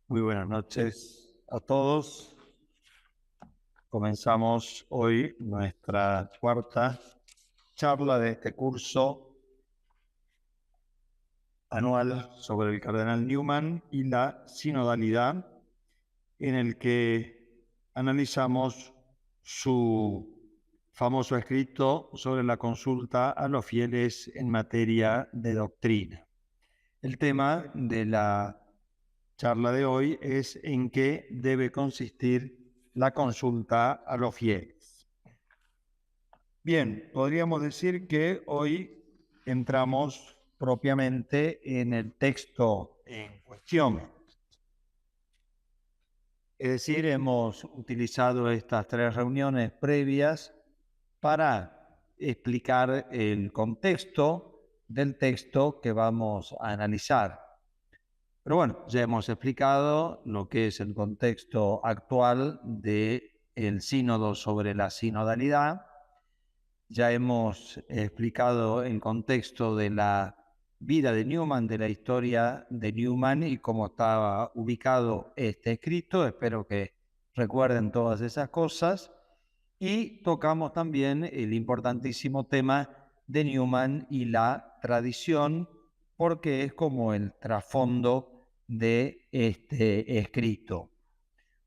Muy buenas noches a todos. Comenzamos hoy nuestra cuarta charla de este curso anual sobre el cardenal Newman y la sinodalidad, en el que analizamos su famoso escrito sobre la consulta a los fieles en materia de doctrina. El tema de la charla de hoy es en qué debe consistir la consulta a los fieles. Bien, podríamos decir que hoy entramos propiamente en el texto en cuestión. Es decir, hemos utilizado estas 3 reuniones previas para explicar el contexto del texto que vamos a analizar. Pero bueno, ya hemos explicado lo que es el contexto actual del sínodo sobre la sinodalidad. Ya hemos explicado el contexto de la vida de Newman, de la historia de Newman y cómo estaba ubicado este escrito. Espero que recuerden todas esas cosas. Y tocamos también el importantísimo tema de Newman y la tradición, porque es como el trasfondo de este escrito.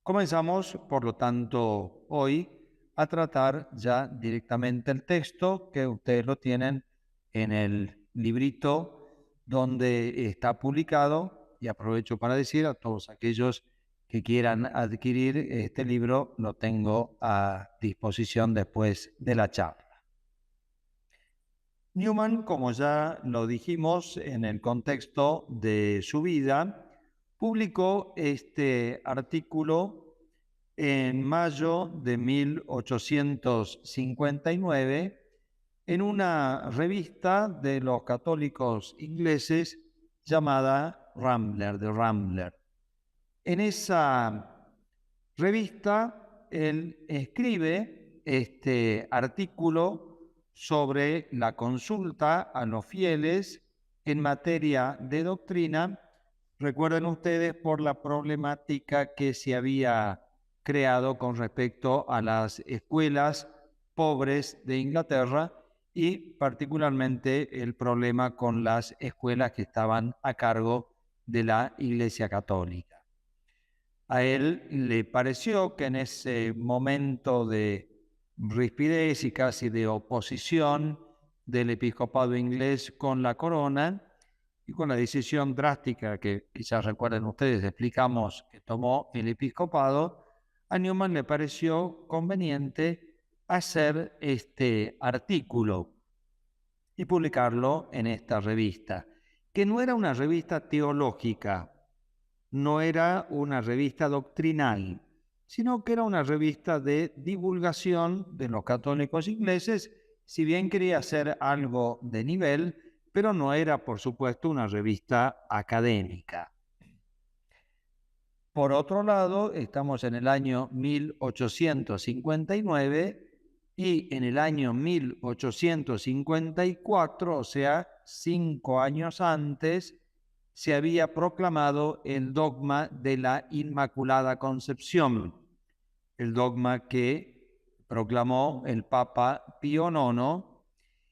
Comenzamos, por lo tanto, hoy a tratar ya directamente el texto, que ustedes lo tienen en el librito donde está publicado, y aprovecho para decir a todos aquellos que quieran adquirir este libro, lo tengo a disposición después de la charla. Newman, como ya lo dijimos en el contexto de su vida, publicó este artículo en mayo de 1859 en una revista de los católicos ingleses llamada Rambler, The Rambler. En esa revista él escribe este artículo sobre la consulta a los fieles en materia de doctrina. Recuerden ustedes por la problemática que se había creado con respecto a las escuelas pobres de Inglaterra y particularmente el problema con las escuelas que estaban a cargo de la Iglesia Católica. A él le pareció que en ese momento de rispidez y casi de oposición del episcopado inglés con la corona y con la decisión drástica que quizás recuerden ustedes, explicamos que tomó el episcopado, a Newman le pareció conveniente hacer este artículo y publicarlo en esta revista, que no era una revista teológica, no era una revista doctrinal, sino que era una revista de divulgación de los católicos ingleses, si bien quería hacer algo de nivel, pero no era, por supuesto, una revista académica. Por otro lado, estamos en el año 1859 y en el año 1854, o sea, 5 años antes, se había proclamado el dogma de la Inmaculada Concepción, el dogma que proclamó el Papa Pío IX,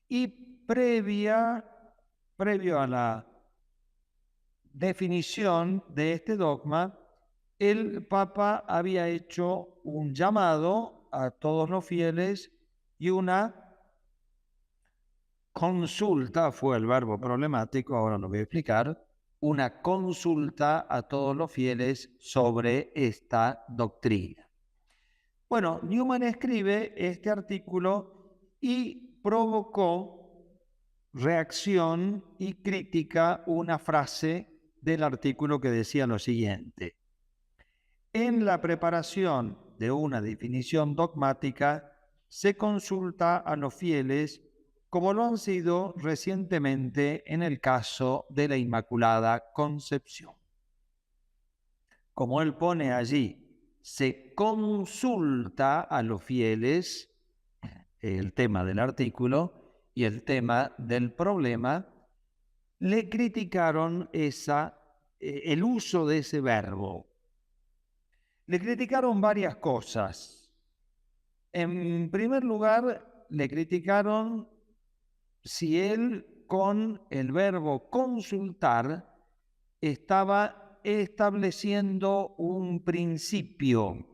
y previo a la definición de este dogma, el Papa había hecho un llamado a todos los fieles y una consulta, fue el verbo problemático, ahora lo voy a explicar, una consulta a todos los fieles sobre esta doctrina. Bueno, Newman escribe este artículo y provocó reacción y crítica una frase del artículo que decía lo siguiente: en la preparación de una definición dogmática se consulta a los fieles como lo han sido recientemente en el caso de la Inmaculada Concepción. Como él pone allí, se consulta a los fieles, el tema del artículo y el tema del problema, le criticaron el uso de ese verbo. Le criticaron varias cosas. En primer lugar, le criticaron si él con el verbo consultar estaba estableciendo un principio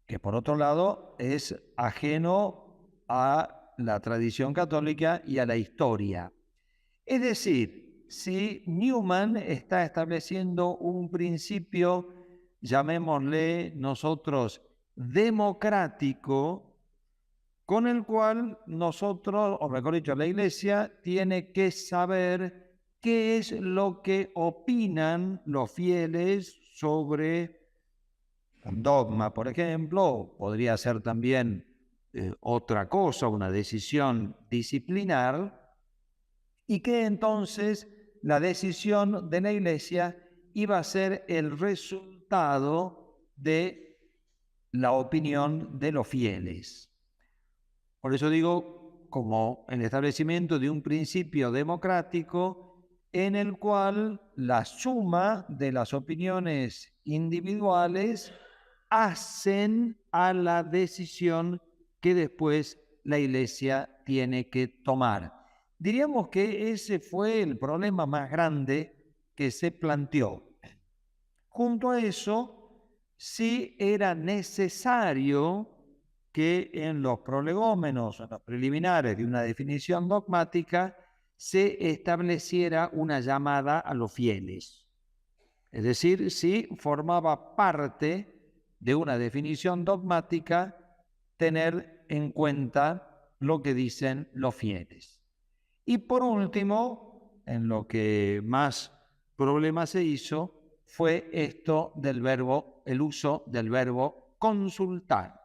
que por otro lado es ajeno a la tradición católica y a la historia. Es decir, si Newman está estableciendo un principio, llamémosle nosotros democrático, con el cual nosotros, o mejor dicho, la Iglesia tiene que saber qué es lo que opinan los fieles sobre un dogma, por ejemplo, podría ser también otra cosa, una decisión disciplinar, y que entonces la decisión de la Iglesia iba a ser el resultado de la opinión de los fieles. Por eso digo, como el establecimiento de un principio democrático en el cual la suma de las opiniones individuales hacen a la decisión que después la Iglesia tiene que tomar. Diríamos que ese fue el problema más grande que se planteó. Junto a eso, sí era necesario que en los prolegómenos, en los preliminares de una definición dogmática, se estableciera una llamada a los fieles. Es decir, si formaba parte de una definición dogmática tener en cuenta lo que dicen los fieles. Y por último, en lo que más problema se hizo, fue esto del verbo, el uso del verbo consultar.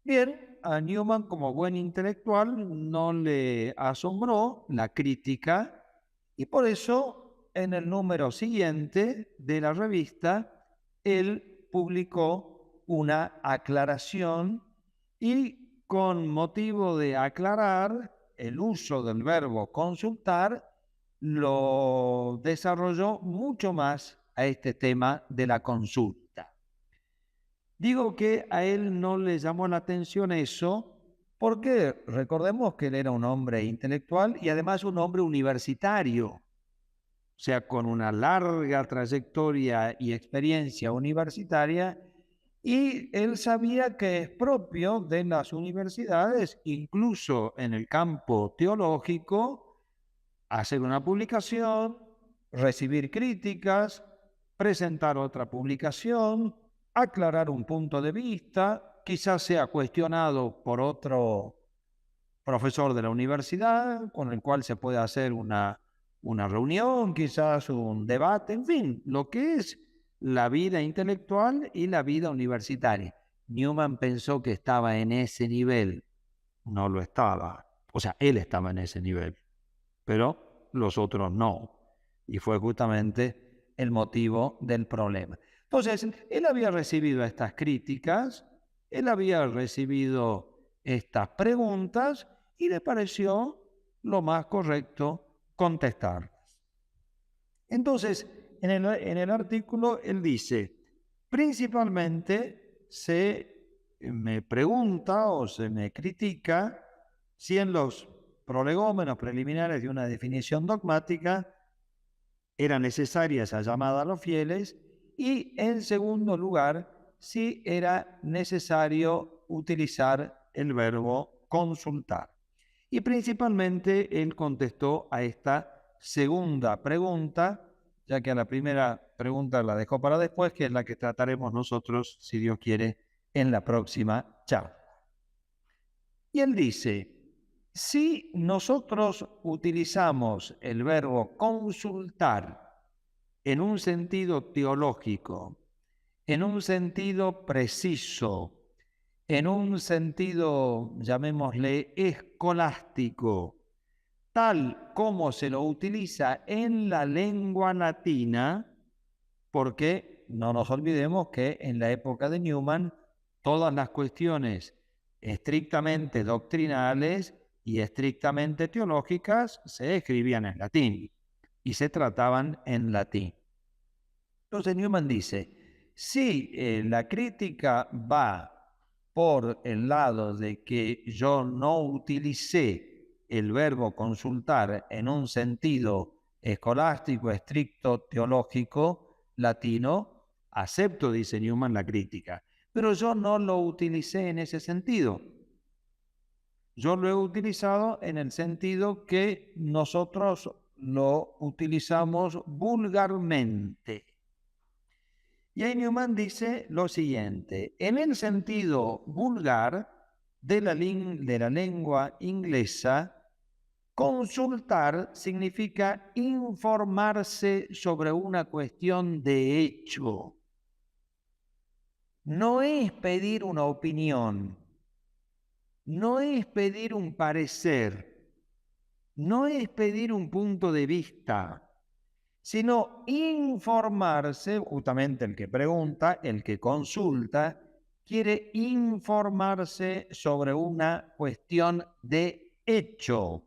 Bien, a Newman como buen intelectual no le asombró la crítica y por eso en el número siguiente de la revista él publicó una aclaración y con motivo de aclarar el uso del verbo consultar lo desarrolló mucho más a este tema de la consulta. Digo que a él no le llamó la atención eso porque recordemos que él era un hombre intelectual y además un hombre universitario, o sea, con una larga trayectoria y experiencia universitaria, y él sabía que es propio de las universidades, incluso en el campo teológico, hacer una publicación, recibir críticas, presentar otra publicación, aclarar un punto de vista, quizás sea cuestionado por otro profesor de la universidad con el cual se puede hacer una reunión, quizás un debate, en fin, lo que es la vida intelectual y la vida universitaria. Newman pensó que estaba en ese nivel, no lo estaba, o sea, él estaba en ese nivel, pero los otros no, y fue justamente el motivo del problema. Entonces, él había recibido estas críticas, él había recibido estas preguntas y le pareció lo más correcto contestarlas. Entonces, en el artículo él dice, principalmente se me pregunta o se me critica si en los prolegómenos preliminares de una definición dogmática era necesaria esa llamada a los fieles y, en segundo lugar, si era necesario utilizar el verbo consultar. Y principalmente él contestó a esta segunda pregunta, ya que a la primera pregunta la dejó para después, que es la que trataremos nosotros, si Dios quiere, en la próxima charla. Y él dice, si nosotros utilizamos el verbo consultar en un sentido teológico, en un sentido preciso, en un sentido, llamémosle, escolástico, tal como se lo utiliza en la lengua latina, porque no nos olvidemos que en la época de Newman todas las cuestiones estrictamente doctrinales y estrictamente teológicas se escribían en latín y se trataban en latín. Entonces Newman dice, si la crítica va por el lado de que yo no utilicé el verbo consultar en un sentido escolástico, estricto, teológico, latino, acepto, dice Newman, la crítica, pero yo no lo utilicé en ese sentido. Yo lo he utilizado en el sentido que nosotros lo utilizamos vulgarmente. Y ahí Newman dice lo siguiente, en el sentido vulgar de la lengua inglesa, consultar significa informarse sobre una cuestión de hecho. No es pedir una opinión, no es pedir un parecer, no es pedir un punto de vista, sino informarse, justamente el que pregunta, el que consulta, quiere informarse sobre una cuestión de hecho.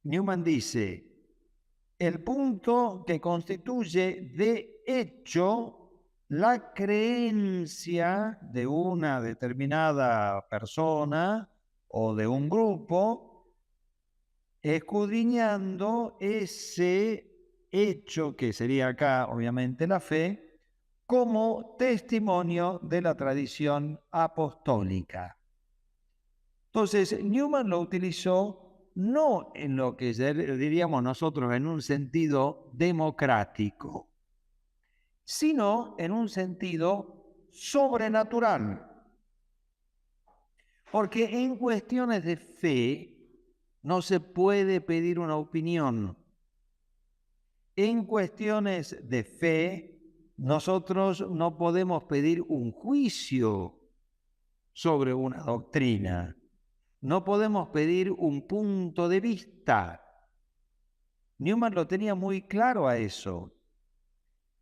Newman dice, el punto que constituye de hecho la creencia de una determinada persona o de un grupo, escudriñando ese hecho, que sería acá obviamente la fe, como testimonio de la tradición apostólica. Entonces, Newman lo utilizó no en lo que diríamos nosotros en un sentido democrático, sino en un sentido sobrenatural. Porque en cuestiones de fe no se puede pedir una opinión. En cuestiones de fe, nosotros no podemos pedir un juicio sobre una doctrina. No podemos pedir un punto de vista. Newman lo tenía muy claro a eso.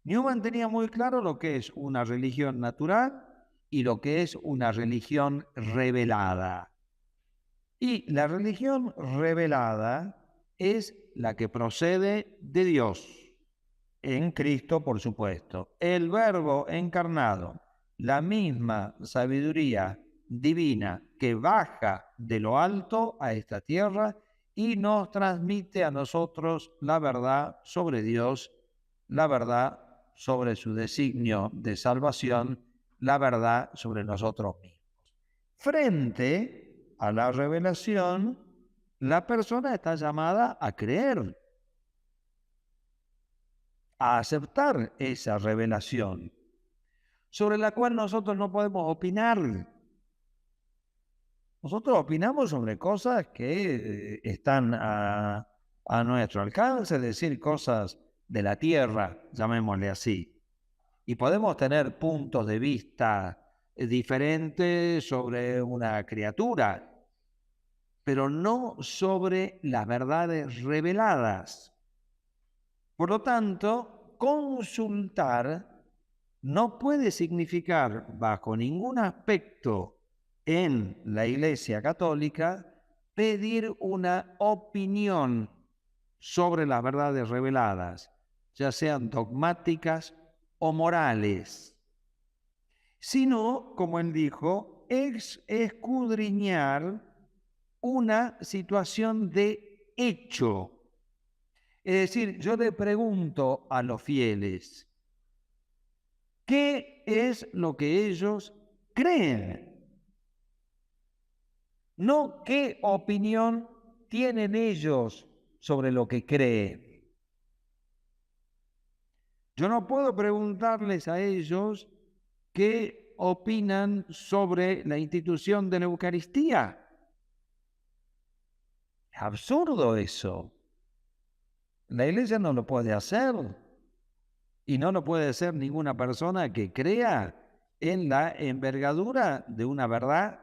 Newman tenía muy claro lo que es una religión natural y lo que es una religión revelada. Y la religión revelada es la que procede de Dios, en Cristo, por supuesto. El Verbo encarnado, la misma sabiduría divina que baja de lo alto a esta tierra y nos transmite a nosotros la verdad sobre Dios, la verdad sobre su designio de salvación, la verdad sobre nosotros mismos. Frente a la revelación, la persona está llamada a creer, a aceptar esa revelación, sobre la cual nosotros no podemos opinar. Nosotros opinamos sobre cosas que están a nuestro alcance, es decir, cosas de la tierra, llamémosle así. Y podemos tener puntos de vista diferentes sobre una criatura, pero no sobre las verdades reveladas. Por lo tanto, consultar no puede significar bajo ningún aspecto en la Iglesia Católica pedir una opinión sobre las verdades reveladas, ya sean dogmáticas o morales, sino, como él dijo, escudriñar una situación de hecho. Es decir, yo le pregunto a los fieles, ¿qué es lo que ellos creen? No qué opinión tienen ellos sobre lo que creen. Yo no puedo preguntarles a ellos qué opinan sobre la institución de la Eucaristía. Es absurdo eso. La Iglesia no lo puede hacer y no lo puede hacer ninguna persona que crea en la envergadura de una verdad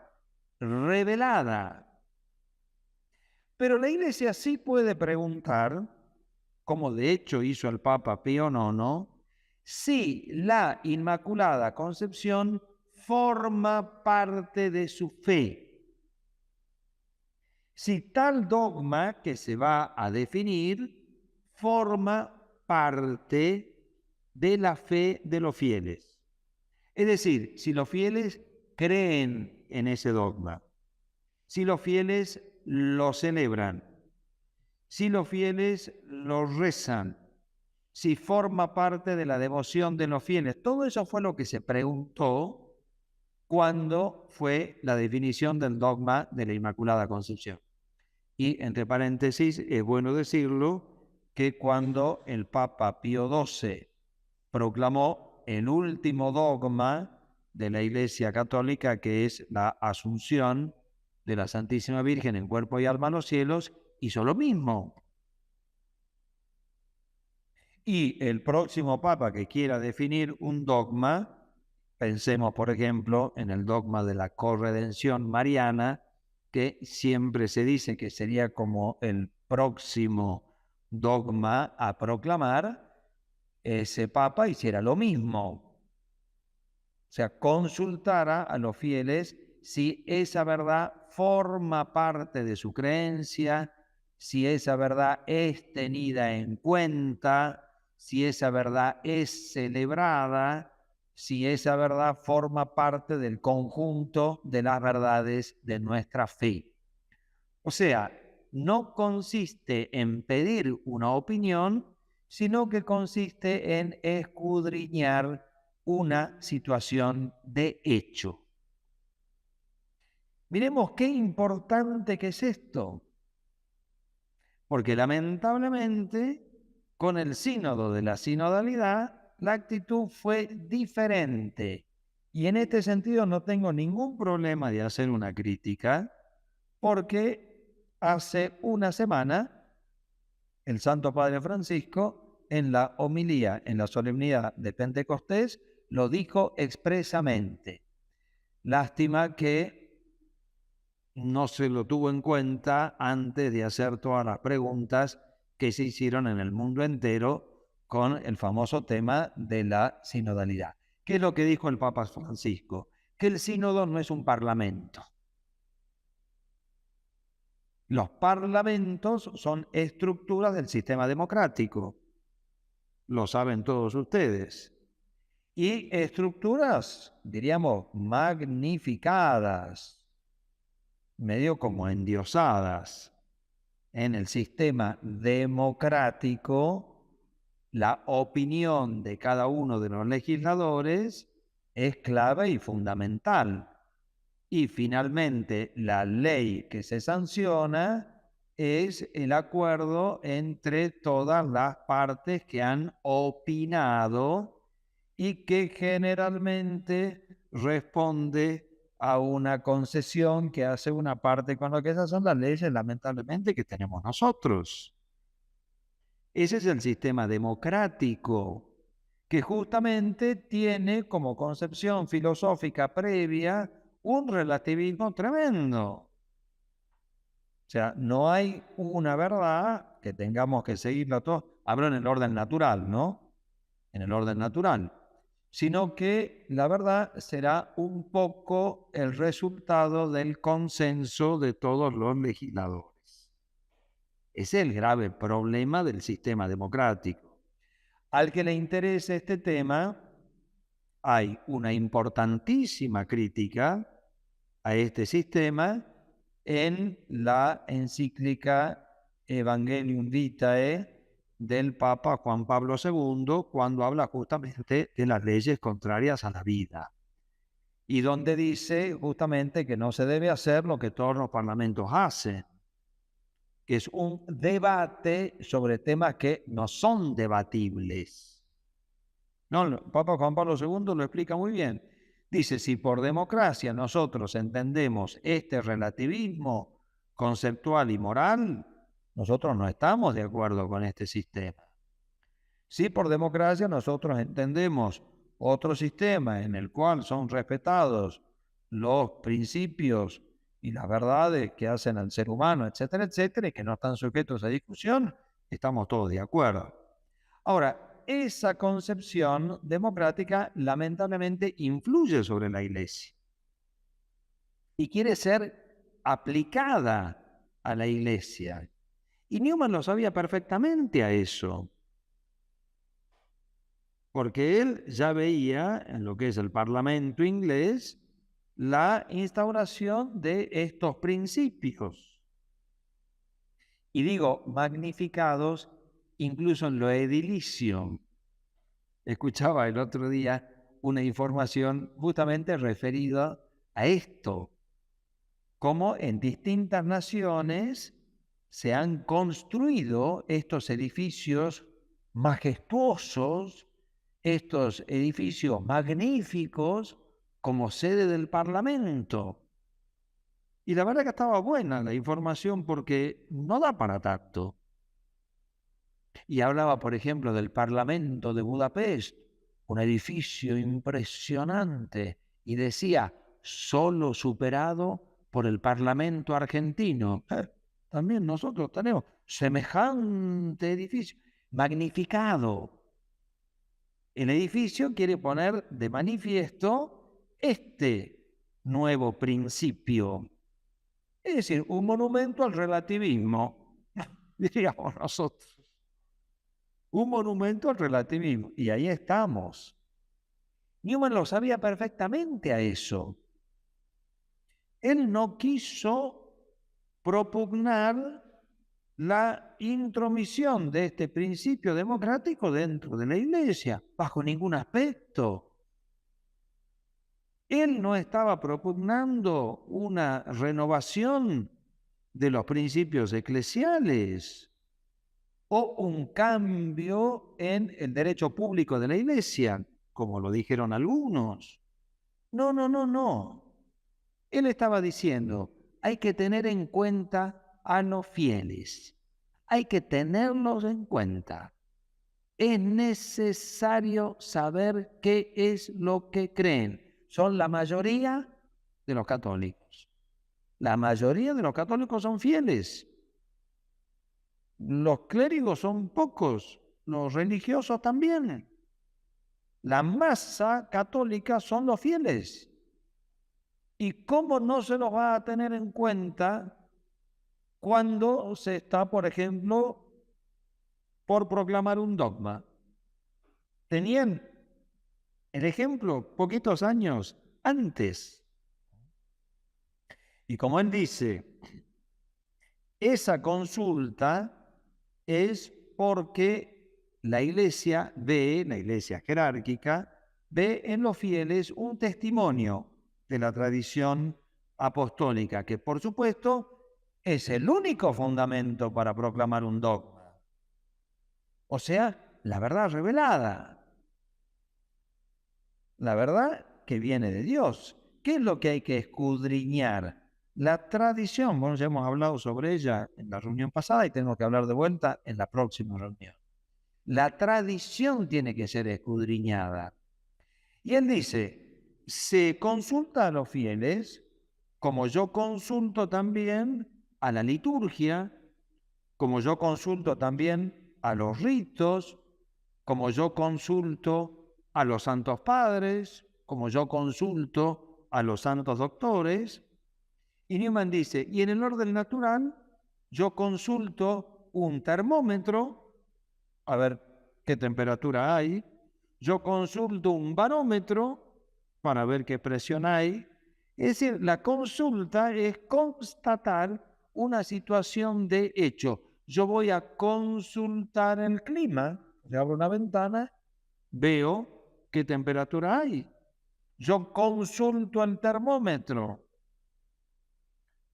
revelada. Pero la Iglesia sí puede preguntar, como de hecho hizo el Papa Pío IX, si la Inmaculada Concepción forma parte de su fe. Si tal dogma que se va a definir forma parte de la fe de los fieles. Es decir, si los fieles creen en ese dogma, si los fieles lo celebran, si los fieles lo rezan, si forma parte de la devoción de los fieles. Todo eso fue lo que se preguntó cuando fue la definición del dogma de la Inmaculada Concepción. Y, entre paréntesis, es bueno decirlo que cuando el Papa Pío XII proclamó el último dogma de la Iglesia Católica, que es la Asunción de la Santísima Virgen en cuerpo y alma a los cielos, hizo lo mismo. Y el próximo Papa que quiera definir un dogma, pensemos por ejemplo en el dogma de la corredención mariana, que siempre se dice que sería como el próximo dogma a proclamar, ese Papa hiciera lo mismo. O sea, consultara a los fieles si esa verdad forma parte de su creencia, si esa verdad es tenida en cuenta, si esa verdad es celebrada, si esa verdad forma parte del conjunto de las verdades de nuestra fe. O sea, no consiste en pedir una opinión, sino que consiste en escudriñar una situación de hecho. Miremos qué importante que es esto, porque lamentablemente con el sínodo de la sinodalidad la actitud fue diferente. Y en este sentido no tengo ningún problema de hacer una crítica, porque hace una semana el Santo Padre Francisco, en la homilía, en la solemnidad de Pentecostés, lo dijo expresamente. Lástima que no se lo tuvo en cuenta antes de hacer todas las preguntas que se hicieron en el mundo entero con el famoso tema de la sinodalidad. ¿Qué es lo que dijo el Papa Francisco? Que el sínodo no es un parlamento. Los parlamentos son estructuras del sistema democrático. Lo saben todos ustedes. Y estructuras, diríamos, magnificadas, medio como endiosadas. En el sistema democrático, la opinión de cada uno de los legisladores es clave y fundamental. Y finalmente, la ley que se sanciona es el acuerdo entre todas las partes que han opinado y que generalmente responde a una concesión que hace una parte con lo que esas son las leyes, lamentablemente, que tenemos nosotros. Ese es el sistema democrático, que justamente tiene como concepción filosófica previa un relativismo tremendo. O sea, no hay una verdad que tengamos que seguirla todos. Hablo en el orden natural, ¿no? En el orden natural. Sino que la verdad será un poco el resultado del consenso de todos los legisladores. Ese es el grave problema del sistema democrático. Al que le interese este tema, hay una importantísima crítica a este sistema en la encíclica Evangelium Vitae del Papa Juan Pablo II, cuando habla justamente de las leyes contrarias a la vida, y donde dice justamente que no se debe hacer lo que todos los parlamentos hacen, que es un debate sobre temas que no son debatibles. No, el Papa Juan Pablo II lo explica muy bien. Dice, si por democracia nosotros entendemos este relativismo conceptual y moral, nosotros no estamos de acuerdo con este sistema. Si por democracia nosotros entendemos otro sistema en el cual son respetados los principios y las verdades que hacen al ser humano, etcétera, etcétera, y que no están sujetos a discusión, estamos todos de acuerdo. Ahora, esa concepción democrática lamentablemente influye sobre la Iglesia y quiere ser aplicada a la Iglesia. Y Newman lo sabía perfectamente a eso. porque él ya veía en lo que es el Parlamento inglés la instauración de estos principios. Y digo, magnificados incluso en lo edilicio. Escuchaba el otro día una información justamente referida a esto, cómo en distintas naciones se han construido estos edificios majestuosos, estos edificios magníficos como sede del Parlamento. Y la verdad que estaba buena la información porque no da para tanto. Y hablaba, por ejemplo, del Parlamento de Budapest, un edificio impresionante, y decía, solo superado por el Parlamento argentino. También nosotros tenemos semejante edificio, magnificado. El edificio quiere poner de manifiesto este nuevo principio, es decir, un monumento al relativismo, diríamos nosotros. Un monumento al relativismo. Y ahí estamos. Newman lo sabía perfectamente a eso. Él no quiso propugnar la intromisión de este principio democrático dentro de la Iglesia, bajo ningún aspecto. Él no estaba propugnando una renovación de los principios eclesiales o un cambio en el derecho público de la Iglesia, como lo dijeron algunos. No, no, no, no. Él estaba diciendo, hay que tener en cuenta a los fieles. Hay que tenerlos en cuenta. Es necesario saber qué es lo que creen. Son la mayoría de los católicos. La mayoría de los católicos son fieles. Los clérigos son pocos, los religiosos también. La masa católica son los fieles. ¿Y cómo no se los va a tener en cuenta cuando se está, por ejemplo, por proclamar un dogma? Tenían el ejemplo poquitos años antes. Y como él dice, esa consulta es porque la iglesia jerárquica, ve en los fieles un testimonio de la tradición apostólica, que por supuesto es el único fundamento para proclamar un dogma. O sea, la verdad revelada. La verdad que viene de Dios. ¿Qué es lo que hay que escudriñar? La tradición, bueno, ya hemos hablado sobre ella en la reunión pasada y tenemos que hablar de vuelta en la próxima reunión. La tradición tiene que ser escudriñada. Y él dice, se consulta a los fieles, como yo consulto también a la liturgia, como yo consulto también a los ritos, como yo consulto a los santos padres, como yo consulto a los santos doctores. Y Newman dice, y en el orden natural, yo consulto un termómetro, a ver qué temperatura hay, yo consulto un barómetro para ver qué presión hay. Es decir, la consulta es constatar una situación de hecho. Yo voy a consultar el clima, le abro una ventana, veo qué temperatura hay. Yo consulto el termómetro.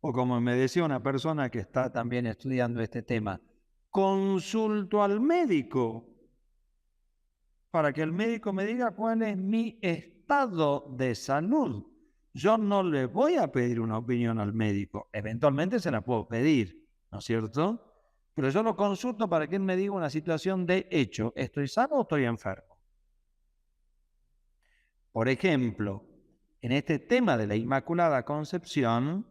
O como me decía una persona que está también estudiando este tema, consulto al médico para que el médico me diga cuál es mi estado de salud. Yo no le voy a pedir una opinión al médico. Eventualmente se la puedo pedir, ¿no es cierto? Pero yo lo consulto para que él me diga una situación de hecho. ¿Estoy sano o estoy enfermo? Por ejemplo, en este tema de la Inmaculada Concepción,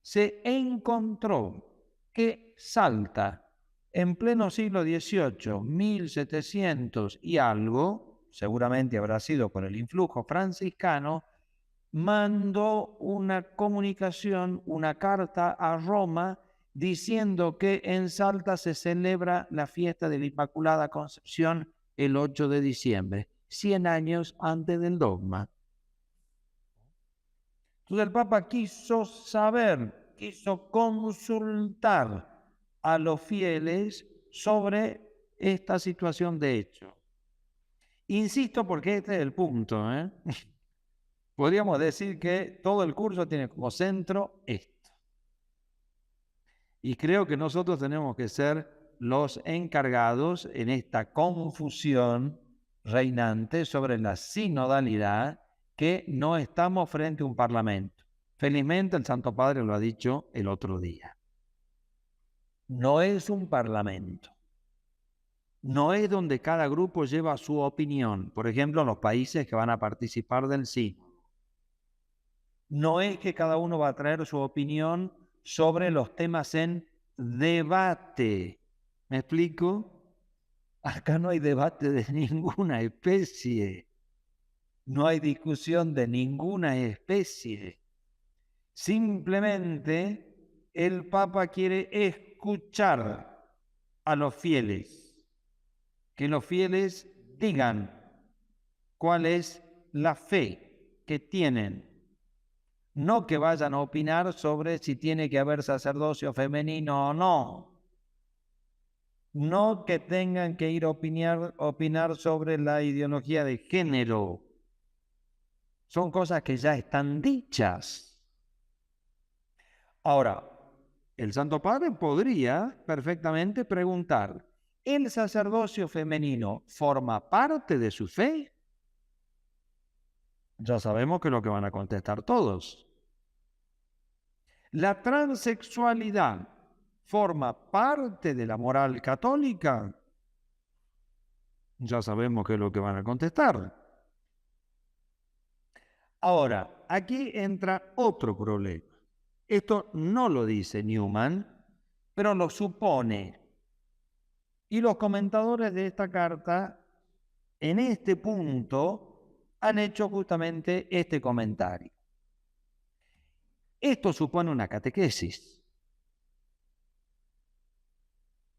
se encontró que Salta, en pleno siglo XVIII, 1700 y algo, seguramente habrá sido por el influjo franciscano, mandó una comunicación, una carta a Roma diciendo que en Salta se celebra la fiesta de la Inmaculada Concepción el 8 de diciembre. 100 años antes del dogma. Entonces el Papa quiso saber, quiso consultar a los fieles sobre esta situación de hecho. Insisto porque este es el punto, ¿eh? Podríamos decir que todo el curso tiene como centro esto. Y creo que nosotros tenemos que ser los encargados en esta confusión reinante sobre la sinodalidad, que no estamos frente a un parlamento. Felizmente el Santo Padre lo ha dicho el otro día. No es un parlamento. No es donde cada grupo lleva su opinión. Por ejemplo, los países que van a participar del sínodo. No es que cada uno va a traer su opinión sobre los temas en debate. ¿Me explico? Acá no hay debate de ninguna especie. No hay discusión de ninguna especie. Simplemente el Papa quiere escuchar a los fieles. Que los fieles digan cuál es la fe que tienen. No que vayan a opinar sobre si tiene que haber sacerdocio femenino o no. No que tengan que ir a opinar sobre la ideología de género. Son cosas que ya están dichas. Ahora, el Santo Padre podría perfectamente preguntar, ¿el sacerdocio femenino forma parte de su fe? Ya sabemos que es lo que van a contestar todos. ¿La transexualidad forma parte de la moral católica? Ya sabemos qué es lo que van a contestar. Ahora, aquí entra otro problema. Esto no lo dice Newman, pero lo supone. Y los comentadores de esta carta, en este punto, han hecho justamente este comentario. Esto supone una catequesis.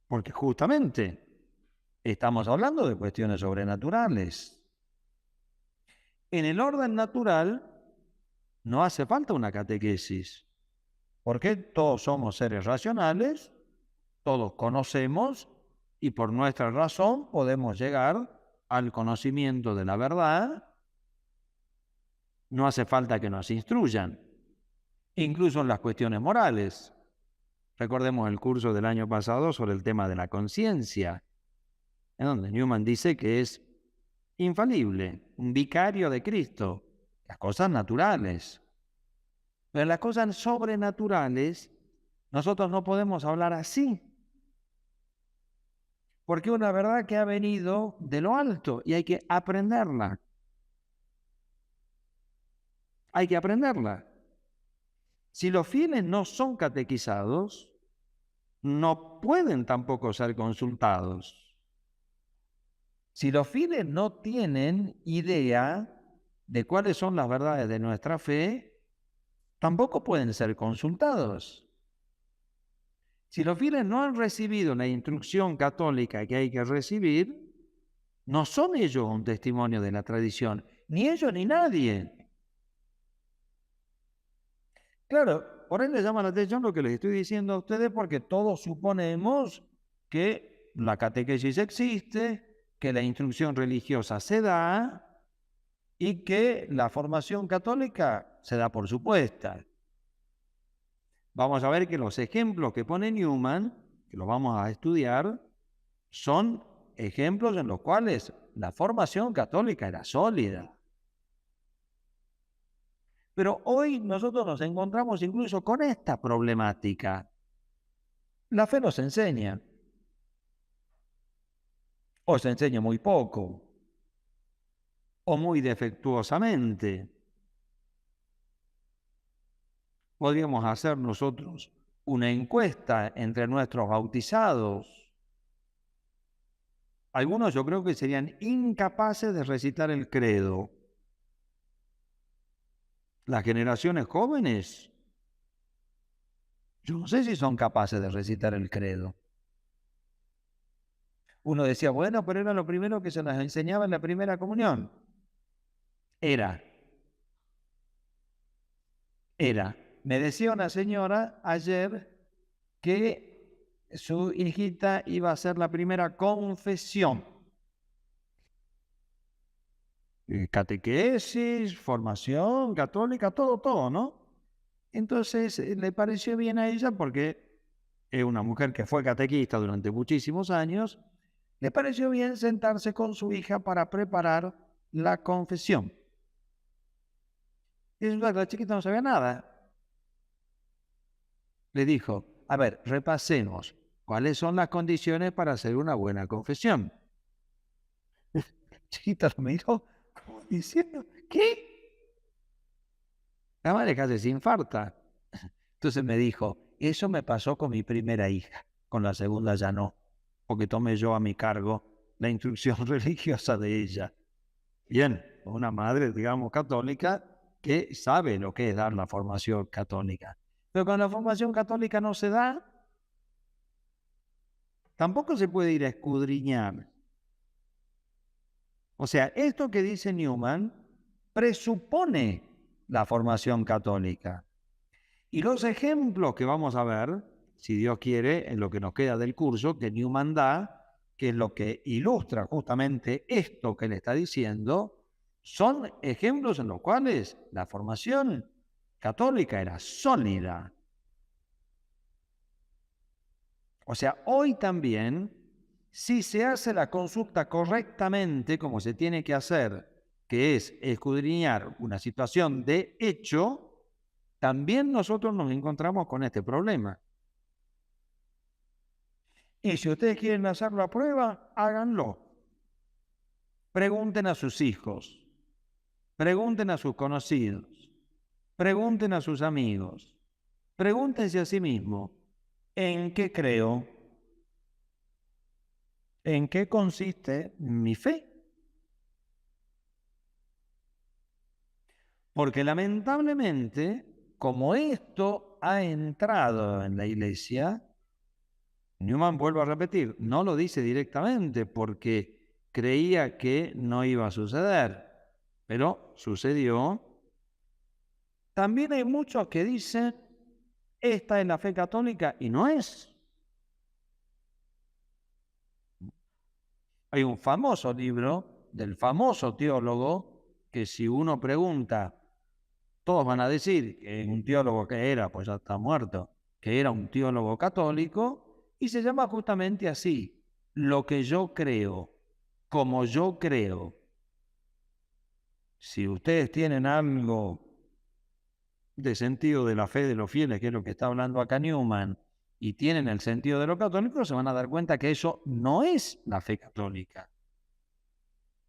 Porque justamente estamos hablando de cuestiones sobrenaturales. En el orden natural no hace falta una catequesis, porque todos somos seres racionales, todos conocemos y por nuestra razón podemos llegar al conocimiento de la verdad. No hace falta que nos instruyan, incluso en las cuestiones morales. Recordemos el curso del año pasado sobre el tema de la conciencia, en donde Newman dice que es infalible, un vicario de Cristo, las cosas naturales. Pero en las cosas sobrenaturales, nosotros no podemos hablar así, porque es una verdad que ha venido de lo alto y hay que aprenderla. Hay que aprenderla. Si los fieles no son catequizados, no pueden tampoco ser consultados. Si los fieles no tienen idea de cuáles son las verdades de nuestra fe, tampoco pueden ser consultados. Si los fieles no han recibido la instrucción católica que hay que recibir, no son ellos un testimonio de la tradición, ni ellos ni nadie. Claro, por ahí les llama la atención lo que les estoy diciendo a ustedes, porque todos suponemos que la catequesis existe, que la instrucción religiosa se da y que la formación católica se da por supuesta. Vamos a ver que los ejemplos que pone Newman, que los vamos a estudiar, son ejemplos en los cuales la formación católica era sólida. Pero hoy nosotros nos encontramos incluso con esta problemática. La fe nos enseña, o se enseña muy poco, o muy defectuosamente. Podríamos hacer nosotros una encuesta entre nuestros bautizados. Algunos yo creo que serían incapaces de recitar el credo. Las generaciones jóvenes, yo no sé si son capaces de recitar el credo. Uno decía, bueno, pero era lo primero que se nos enseñaba en la primera comunión. Era. Me decía una señora ayer que su hijita iba a hacer la primera confesión. Catequesis, formación católica, todo, ¿no? Entonces le pareció bien a ella porque es una mujer que fue catequista durante muchísimos años, le pareció bien sentarse con su hija para preparar la confesión. Y la chiquita no sabía nada. Le dijo, a ver, repasemos, ¿cuáles son las condiciones para hacer una buena confesión? La chiquita lo miró como diciendo, ¿qué? La madre casi se infarta. Entonces me dijo, eso me pasó con mi primera hija, con la segunda ya no, porque tomé yo a mi cargo la instrucción religiosa de ella. Bien, una madre, digamos, católica que sabe lo que es dar la formación católica. Pero cuando la formación católica no se da, tampoco se puede ir a escudriñar. O sea, esto que dice Newman presupone la formación católica. Y los ejemplos que vamos a ver, si Dios quiere, en lo que nos queda del curso, que Newman da, que es lo que ilustra justamente esto que le está diciendo, son ejemplos en los cuales la formación católica era sólida. O sea, hoy también, si se hace la consulta correctamente, como se tiene que hacer, que es escudriñar una situación de hecho, también nosotros nos encontramos con este problema. Y si ustedes quieren hacer la prueba, háganlo. Pregunten a sus hijos, pregunten a sus conocidos, pregunten a sus amigos, pregúntense a sí mismos, ¿en qué creo? ¿En qué consiste mi fe? Porque lamentablemente, como esto ha entrado en la iglesia, Newman vuelve a repetir, no lo dice directamente porque creía que no iba a suceder, pero sucedió. También hay muchos que dicen, esta es la fe católica y no es. Hay un famoso libro del famoso teólogo que si uno pregunta, todos van a decir que un teólogo que era, pues ya está muerto, que era un teólogo católico, y se llama justamente así, lo que yo creo, como yo creo. Si ustedes tienen algo de sentido de la fe de los fieles, que es lo que está hablando acá Newman, y tienen el sentido de lo católico, se van a dar cuenta que eso no es la fe católica.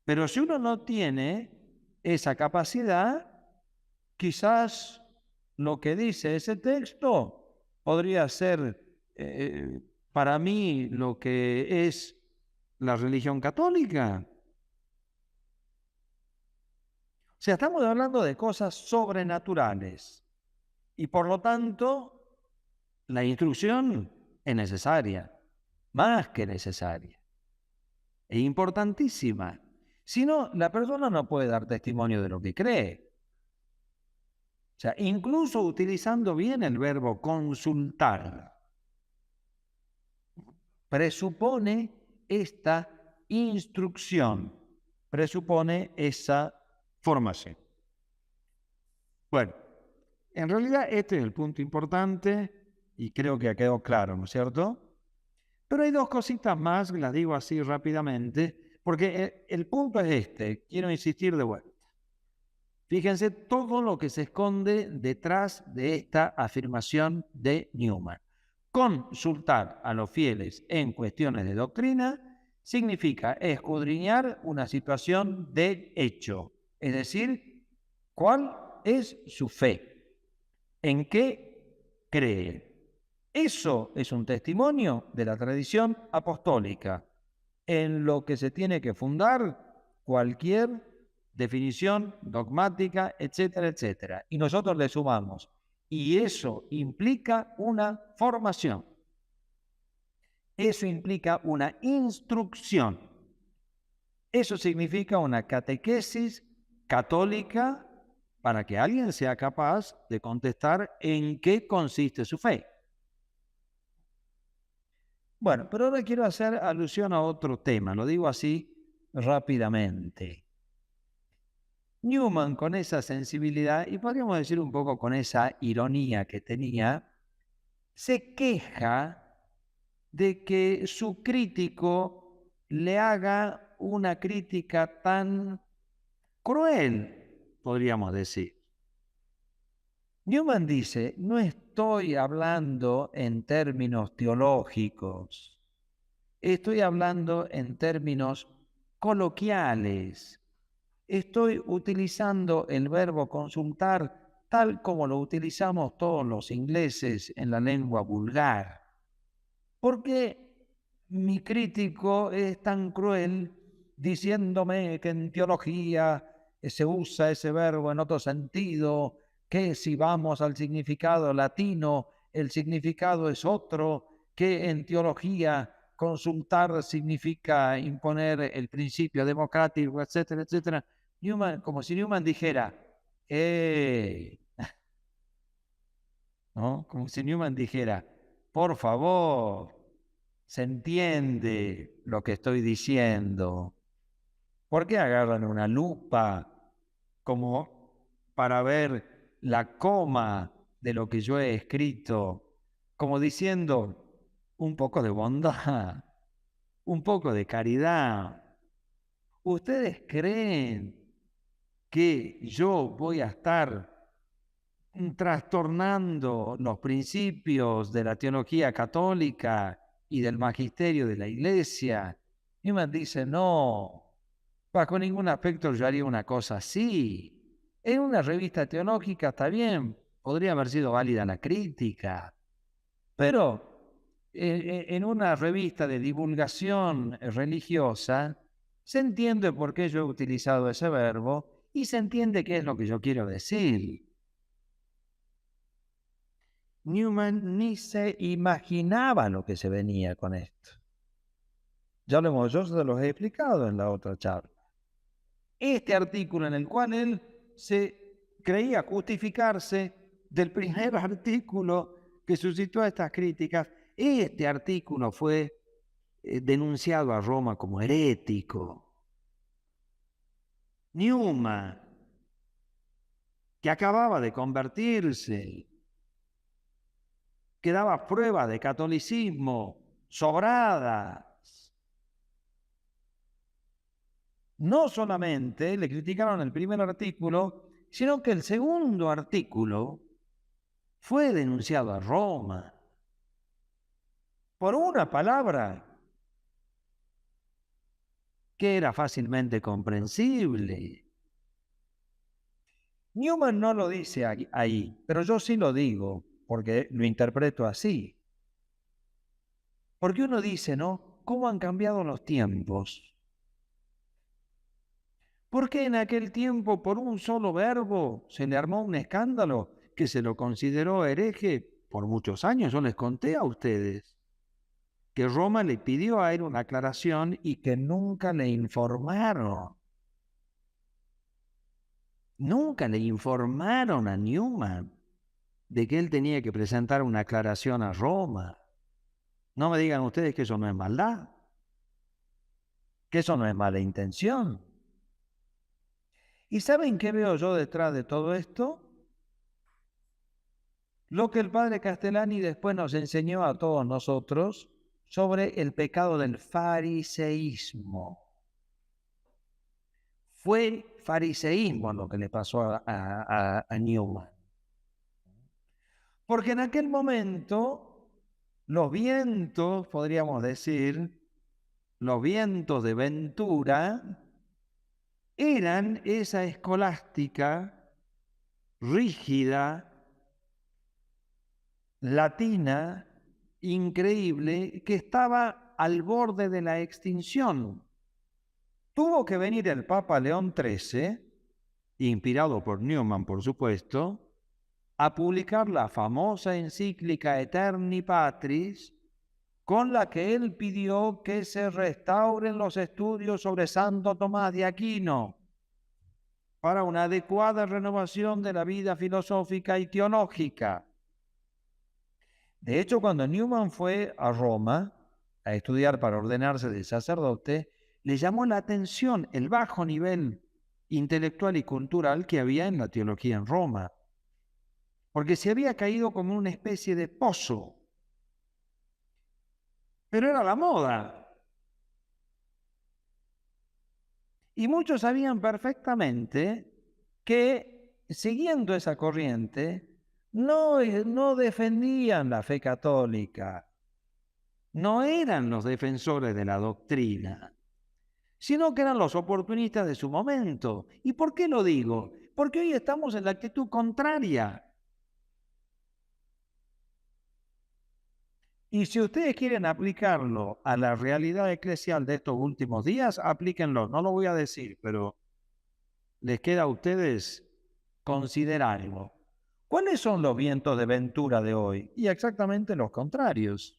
Pero si uno no tiene esa capacidad, quizás lo que dice ese texto podría ser para mí lo que es la religión católica. O sea, estamos hablando de cosas sobrenaturales y por lo tanto la instrucción es necesaria, más que necesaria, es importantísima. Si no, la persona no puede dar testimonio de lo que cree. O sea, incluso utilizando bien el verbo consultar, presupone esta instrucción, presupone esa formación. Bueno, en realidad este es el punto importante y creo que ha quedado claro, ¿no es cierto? Pero hay dos cositas más, las digo así rápidamente, porque el punto es este, quiero insistir de vuelta. Fíjense todo lo que se esconde detrás de esta afirmación de Newman. Consultar a los fieles en cuestiones de doctrina significa escudriñar una situación de hecho, es decir, ¿cuál es su fe? ¿En qué cree? Eso es un testimonio de la tradición apostólica, en lo que se tiene que fundar cualquier definición dogmática, etcétera, etcétera. Y nosotros le sumamos, y eso implica una formación. Eso implica una instrucción. Eso significa una catequesis católica para que alguien sea capaz de contestar en qué consiste su fe. Bueno, pero ahora quiero hacer alusión a otro tema, lo digo así rápidamente. Newman, con esa sensibilidad y podríamos decir un poco con esa ironía que tenía, se queja de que su crítico le haga una crítica tan cruel, podríamos decir. Newman dice, no estoy hablando en términos teológicos, estoy hablando en términos coloquiales. Estoy utilizando el verbo consultar tal como lo utilizamos todos los ingleses en la lengua vulgar. ¿Por qué mi crítico es tan cruel diciéndome que en teología se usa ese verbo en otro sentido, que si vamos al significado latino, el significado es otro, que en teología consultar significa imponer el principio democrático, etcétera, etcétera? Newman, como si Newman dijera, ¿no? Como si Newman dijera, por favor, se entiende lo que estoy diciendo. ¿Por qué agarran una lupa como para ver la coma de lo que yo he escrito? Como diciendo, un poco de bondad, un poco de caridad. ¿Ustedes creen que yo voy a estar trastornando los principios de la teología católica y del magisterio de la Iglesia? Newman dice, no, bajo ningún aspecto yo haría una cosa así. En una revista teológica está bien, podría haber sido válida la crítica, pero en una revista de divulgación religiosa se entiende por qué yo he utilizado ese verbo y se entiende qué es lo que yo quiero decir. Newman ni se imaginaba lo que se venía con esto. Yo se los he explicado en la otra charla. Este artículo en el cual él se creía justificarse del primer artículo que suscitó estas críticas, este artículo fue denunciado a Roma como herético. Newman, que acababa de convertirse, que daba pruebas de catolicismo sobradas, no solamente le criticaron el primer artículo, sino que el segundo artículo fue denunciado a Roma por una palabra que era fácilmente comprensible. Newman no lo dice ahí, pero yo sí lo digo, porque lo interpreto así. Porque uno dice, ¿no? ¿Cómo han cambiado los tiempos? ¿Por qué en aquel tiempo por un solo verbo se le armó un escándalo que se lo consideró hereje por muchos años? Yo les conté a ustedes que Roma le pidió a él una aclaración y que nunca le informaron. Nunca le informaron a Newman de que él tenía que presentar una aclaración a Roma. No me digan ustedes que eso no es maldad, que eso no es mala intención. ¿Y saben qué veo yo detrás de todo esto? Lo que el padre Castellani después nos enseñó a todos nosotros sobre el pecado del fariseísmo. Fue fariseísmo lo que le pasó a Newman. Porque en aquel momento los vientos, podríamos decir, los vientos de ventura, eran esa escolástica rígida, latina, increíble, que estaba al borde de la extinción. Tuvo que venir el Papa León XIII, inspirado por Newman, por supuesto, a publicar la famosa encíclica Eterni Patris, con la que él pidió que se restauren los estudios sobre Santo Tomás de Aquino para una adecuada renovación de la vida filosófica y teológica. De hecho, cuando Newman fue a Roma a estudiar para ordenarse de sacerdote, le llamó la atención el bajo nivel intelectual y cultural que había en la teología en Roma, porque se había caído como una especie de pozo. Pero era la moda. Y muchos sabían perfectamente que, siguiendo esa corriente, no defendían la fe católica, no eran los defensores de la doctrina, sino que eran los oportunistas de su momento. ¿Y por qué lo digo? Porque hoy estamos en la actitud contraria. Y si ustedes quieren aplicarlo a la realidad eclesial de estos últimos días, aplíquenlo. No lo voy a decir, pero les queda a ustedes considerarlo. ¿Cuáles son los vientos de ventura de hoy? Y exactamente los contrarios.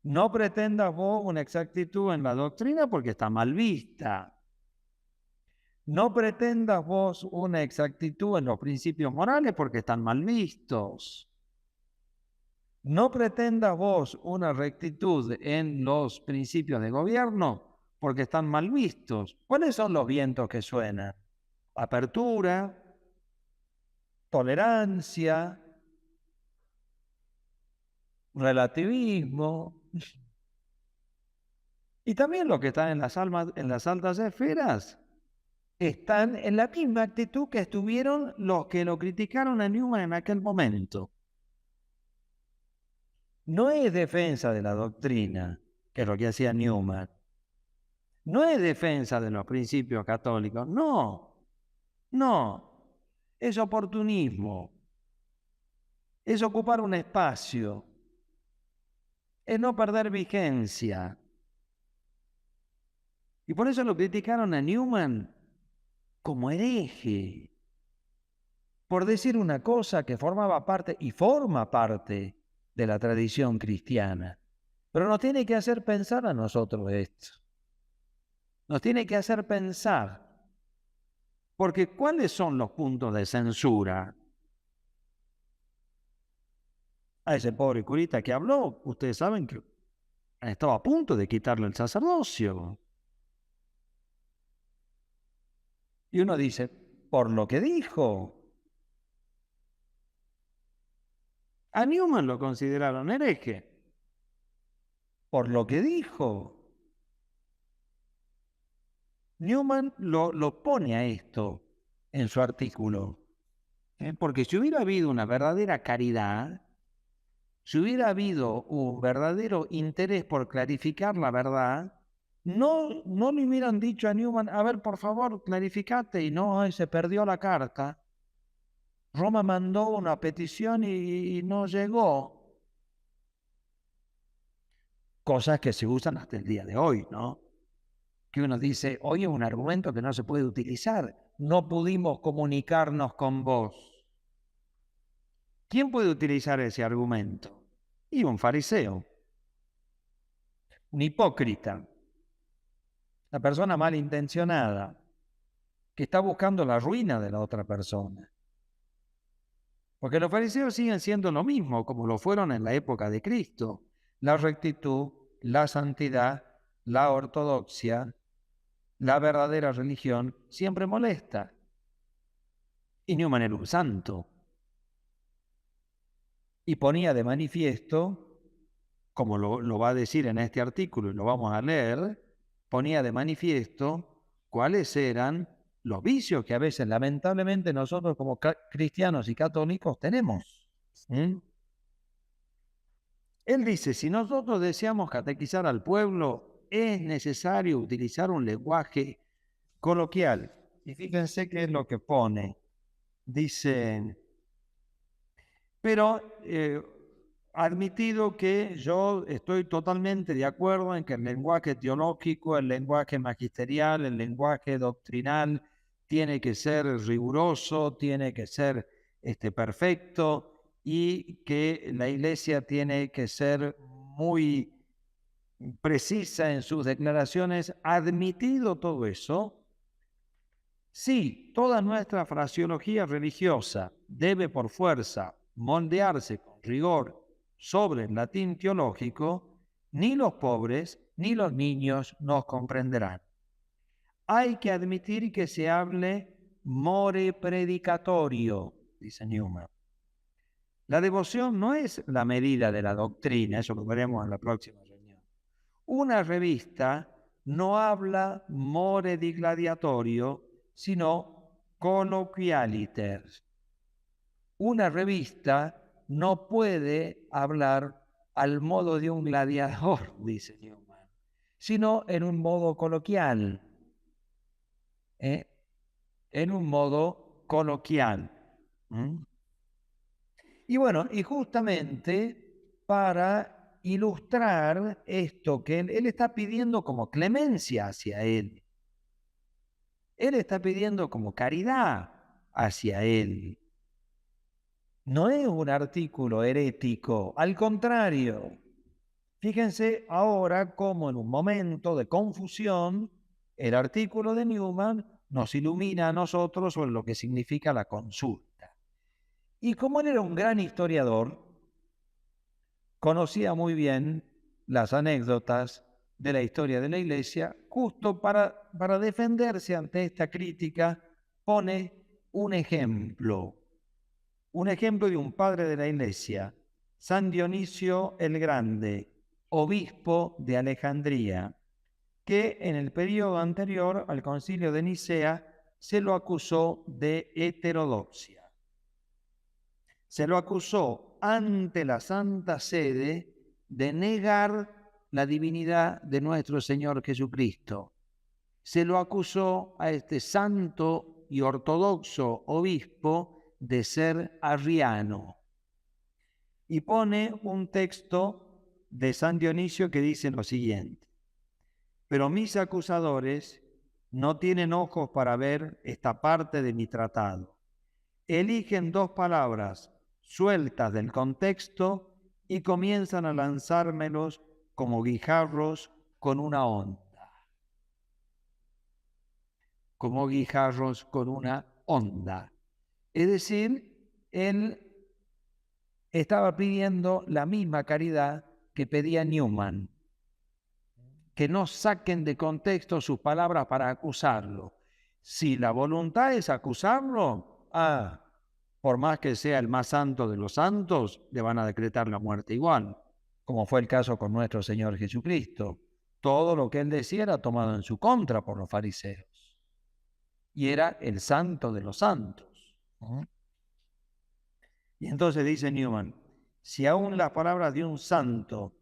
No pretendas vos una exactitud en la doctrina porque está mal vista. No pretendas vos una exactitud en los principios morales porque están mal vistos. No pretendas vos una rectitud en los principios de gobierno porque están mal vistos. ¿Cuáles son los vientos que suenan? Apertura, tolerancia, relativismo. Y también los que están en las altas esferas están en la misma actitud que estuvieron los que lo criticaron a Newman en aquel momento. No es defensa de la doctrina, que es lo que hacía Newman. No es defensa de los principios católicos, no. Es oportunismo. Es ocupar un espacio. Es no perder vigencia. Y por eso lo criticaron a Newman como hereje, por decir una cosa que formaba parte y forma parte de la tradición cristiana. Pero nos tiene que hacer pensar a nosotros esto. Nos tiene que hacer pensar. Porque ¿cuáles son los puntos de censura? A ese pobre curita que habló, ustedes saben que estaba a punto de quitarle el sacerdocio. Y uno dice, por lo que dijo. A Newman lo consideraron hereje. Por lo que dijo. Newman lo pone a esto en su artículo. Porque si hubiera habido una verdadera caridad, si hubiera habido un verdadero interés por clarificar la verdad, no le hubieran dicho a Newman, a ver, por favor, clarificate, y no, se perdió la carta. Roma mandó una petición y no llegó. Cosas que se usan hasta el día de hoy, ¿no? Que uno dice, hoy es un argumento que no se puede utilizar. No pudimos comunicarnos con vos. ¿Quién puede utilizar ese argumento? Y un fariseo, un hipócrita, una persona malintencionada, que está buscando la ruina de la otra persona. Porque los fariseos siguen siendo lo mismo como lo fueron en la época de Cristo. La rectitud, la santidad, la ortodoxia, la verdadera religión siempre molesta. Y Newman era un santo. Y ponía de manifiesto, como lo va a decir en este artículo y lo vamos a leer, ponía de manifiesto cuáles eran los vicios que a veces lamentablemente nosotros como cristianos y católicos tenemos. Él dice, si nosotros deseamos catequizar al pueblo, es necesario utilizar un lenguaje coloquial. Y fíjense qué es lo que pone. Dice, pero admitido que yo estoy totalmente de acuerdo en que el lenguaje teológico, el lenguaje magisterial, el lenguaje doctrinal tiene que ser riguroso, tiene que ser perfecto, y que la Iglesia tiene que ser muy precisa en sus declaraciones. Admitido todo eso, sí, toda nuestra fraseología religiosa debe por fuerza moldearse con rigor sobre el latín teológico. Ni los pobres ni los niños nos comprenderán. Hay que admitir que se hable more predicatorio, dice Newman. La devoción no es la medida de la doctrina, eso lo veremos en la próxima reunión. Una revista no habla more di gladiatorio, sino colloquialiter. Una revista no puede hablar al modo de un gladiador, dice Newman, sino en un modo coloquial. En un modo coloquial. Y bueno, y justamente para ilustrar esto que él está pidiendo como clemencia hacia él. Él está pidiendo como caridad hacia él. No es un artículo herético, al contrario. Fíjense ahora cómo en un momento de confusión, el artículo de Newman nos ilumina a nosotros sobre lo que significa la consulta. Y como él era un gran historiador, conocía muy bien las anécdotas de la historia de la Iglesia. Justo para defenderse ante esta crítica, pone un ejemplo de un padre de la Iglesia, San Dionisio el Grande, obispo de Alejandría, que en el periodo anterior al concilio de Nicea se lo acusó de heterodoxia. Se lo acusó ante la Santa Sede de negar la divinidad de nuestro Señor Jesucristo. Se lo acusó a este santo y ortodoxo obispo de ser arriano. Y pone un texto de San Dionisio que dice lo siguiente: pero mis acusadores no tienen ojos para ver esta parte de mi tratado. Eligen dos palabras sueltas del contexto y comienzan a lanzármelos como guijarros con una onda. Como guijarros con una onda. Es decir, él estaba pidiendo la misma caridad que pedía Newman, que no saquen de contexto sus palabras para acusarlo. Si la voluntad es acusarlo, por más que sea el más santo de los santos, le van a decretar la muerte igual, como fue el caso con nuestro Señor Jesucristo. Todo lo que él decía era tomado en su contra por los fariseos. Y era el santo de los santos. Y entonces dice Newman, si aún las palabras de un santo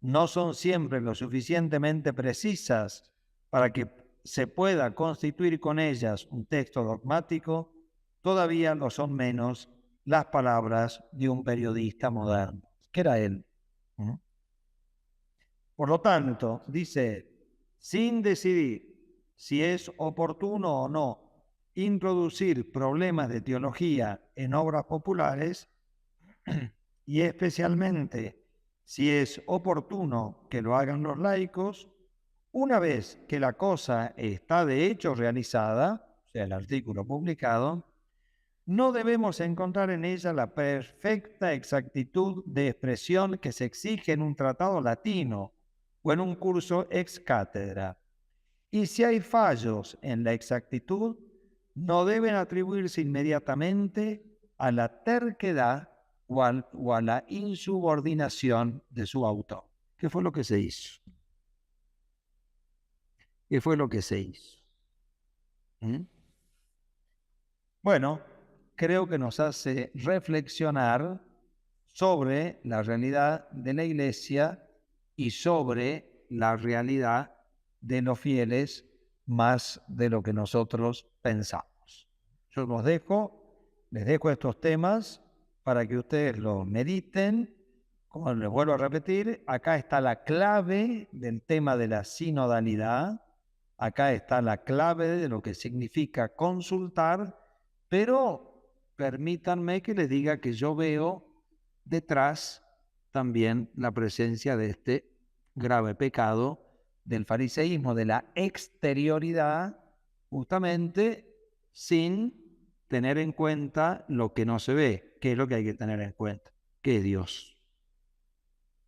no son siempre lo suficientemente precisas para que se pueda constituir con ellas un texto dogmático, todavía lo son menos las palabras de un periodista moderno, que era él. Por lo tanto, dice, sin decidir si es oportuno o no introducir problemas de teología en obras populares, y especialmente si es oportuno que lo hagan los laicos, una vez que la cosa está de hecho realizada, o sea, el artículo publicado, no debemos encontrar en ella la perfecta exactitud de expresión que se exige en un tratado latino o en un curso ex cátedra. Y si hay fallos en la exactitud, no deben atribuirse inmediatamente a la terquedad o a la insubordinación de su autor. ¿Qué fue lo que se hizo? ¿Qué fue lo que se hizo? Bueno, creo que nos hace reflexionar sobre la realidad de la Iglesia y sobre la realidad de los fieles más de lo que nosotros pensamos. Yo les dejo estos temas para que ustedes los mediten. Como les vuelvo a repetir, acá está la clave del tema de la sinodalidad, acá está la clave de lo que significa consultar, pero permítanme que les diga que yo veo detrás también la presencia de este grave pecado del fariseísmo, de la exterioridad, justamente sin tener en cuenta lo que no se ve. ¿Qué es lo que hay que tener en cuenta? Que es Dios,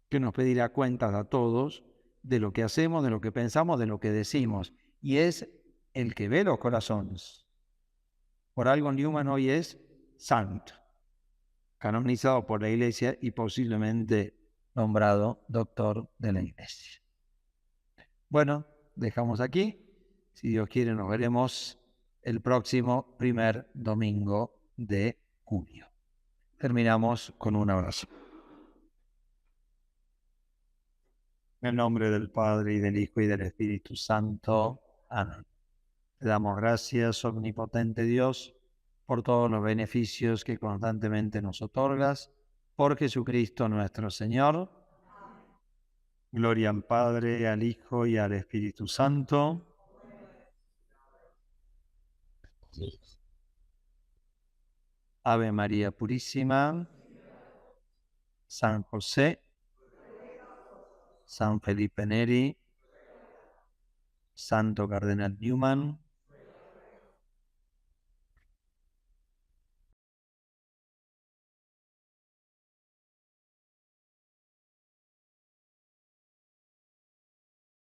que nos pedirá cuentas a todos de lo que hacemos, de lo que pensamos, de lo que decimos. Y es el que ve los corazones. Por algo Newman hoy es santo, canonizado por la Iglesia y posiblemente nombrado doctor de la Iglesia. Bueno, dejamos aquí. Si Dios quiere, nos veremos el próximo primer domingo de junio. Terminamos con un abrazo. En el nombre del Padre, y del Hijo, y del Espíritu Santo. Amén. Te damos gracias, omnipotente Dios, por todos los beneficios que constantemente nos otorgas. Por Jesucristo nuestro Señor. Gloria al Padre, al Hijo y al Espíritu Santo. Ave María Purísima. San José, San Felipe Neri, Santo Cardenal Newman,